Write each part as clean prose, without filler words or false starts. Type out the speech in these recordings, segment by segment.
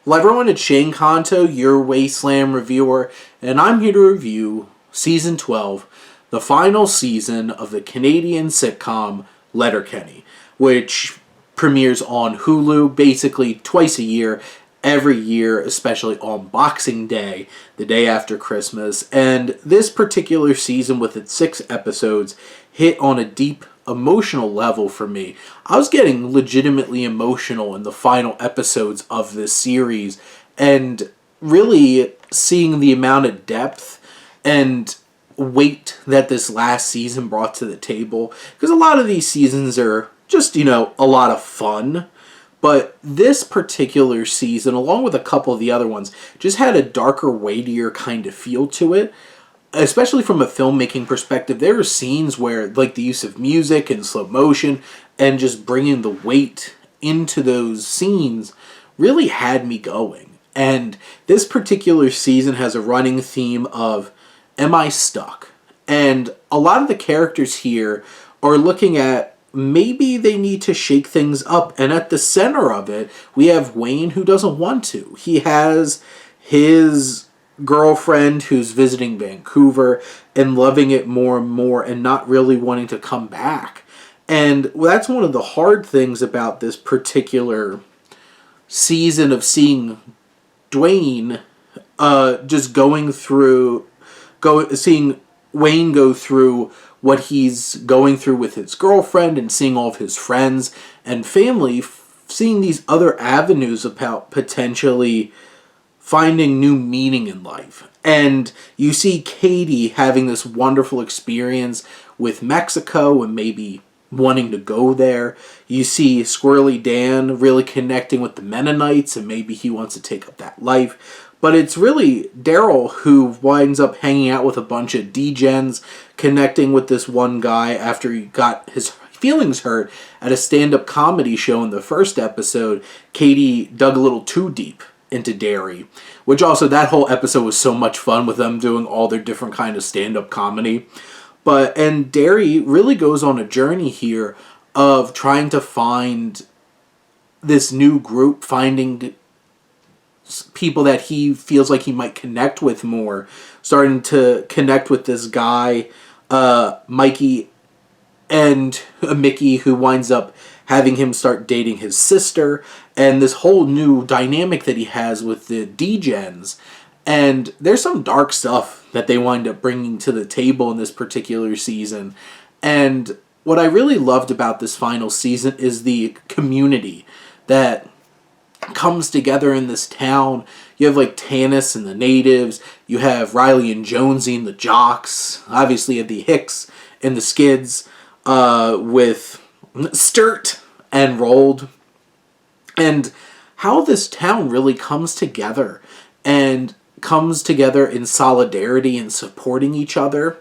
Hello everyone, it's Shane Kanto, your Wasteland reviewer, and I'm here to review Season 12, the final season of the Canadian sitcom Letterkenny, which premieres on Hulu basically twice a year, every year, especially on Boxing Day, the day after Christmas. And this particular season, with its 6 episodes, hit on a deep emotional level for me. I was getting legitimately emotional in the final episodes of this series, and really seeing the amount of depth and weight that this last season brought to the table. Because a lot of these seasons are just, a lot of fun. But this particular season, along with a couple of the other ones, just had a darker, weightier kind of feel to it. Especially from a filmmaking perspective, there are scenes where, like, the use of music and slow motion and just bringing the weight into those scenes really had me going. And this particular season has a running theme of, am I stuck? And a lot of the characters here are looking at maybe they need to shake things up. And at the center of it, we have Wayne, who doesn't want to. He has his girlfriend who's visiting Vancouver and loving it more and more and not really wanting to come back. And that's one of the hard things about this particular season, of seeing Dwayne just seeing Wayne go through what he's going through with his girlfriend and seeing all of his friends and family, seeing these other avenues about potentially finding new meaning in life. And you see Katie having this wonderful experience with Mexico and maybe wanting to go there. You see Squirrely Dan really connecting with the Mennonites and maybe he wants to take up that life. But it's really Daryl who winds up hanging out with a bunch of degens, connecting with this one guy after he got his feelings hurt at a stand-up comedy show in the first episode. Katie dug a little too deep into Derry, which also, that whole episode was so much fun with them doing all their different kind of stand-up comedy. And Derry really goes on a journey here of trying to find this new group, finding people that he feels like he might connect with more, starting to connect with this guy, Mikey, and Mickey, who winds up having him start dating his sister, and this whole new dynamic that he has with the degens. And there's some dark stuff that they wind up bringing to the table in this particular season. And what I really loved about this final season is the community that comes together in this town. You have like Tanis and the natives, you have Riley and Jonesy and the jocks, obviously you have the Hicks and the Skids, with Sturt and Rolled, and how this town really comes together in solidarity and supporting each other.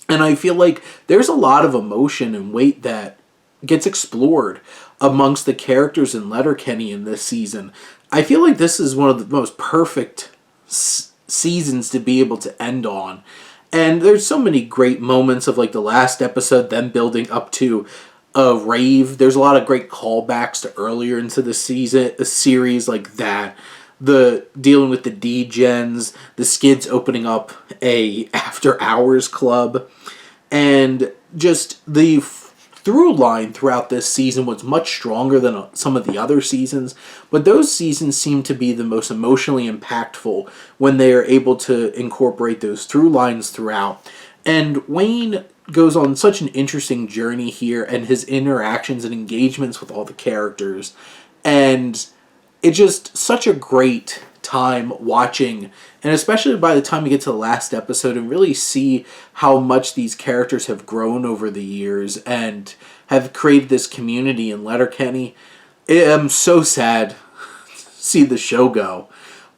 And I feel like there's a lot of emotion and weight that gets explored amongst the characters in Letterkenny in this season. I feel like this is one of the most perfect seasons to be able to end on. And there's so many great moments of, like, the last episode, them building up to a rave. There's a lot of great callbacks to earlier into the series, like that. The dealing with the degens, the Skids opening up a after hours club, and just the through line throughout this season was much stronger than some of the other seasons, but those seasons seem to be the most emotionally impactful when they are able to incorporate those through lines throughout. And Wayne goes on such an interesting journey here, and his interactions and engagements with all the characters, and it's just such a great time watching, and especially by the time you get to the last episode and really see how much these characters have grown over the years and have created this community in Letterkenny. I'm so sad to see the show go,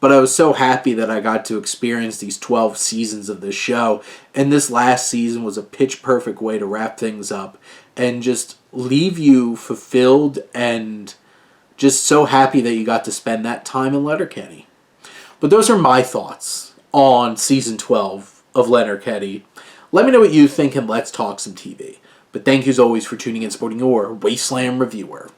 but I was so happy that I got to experience these 12 seasons of this show, and this last season was a pitch perfect way to wrap things up and just leave you fulfilled and just so happy that you got to spend that time in Letterkenny. But those are my thoughts on Season 12 of Letterkenny. Let me know what you think and let's talk some TV. But thank you as always for tuning in, supporting your Wasteland reviewer.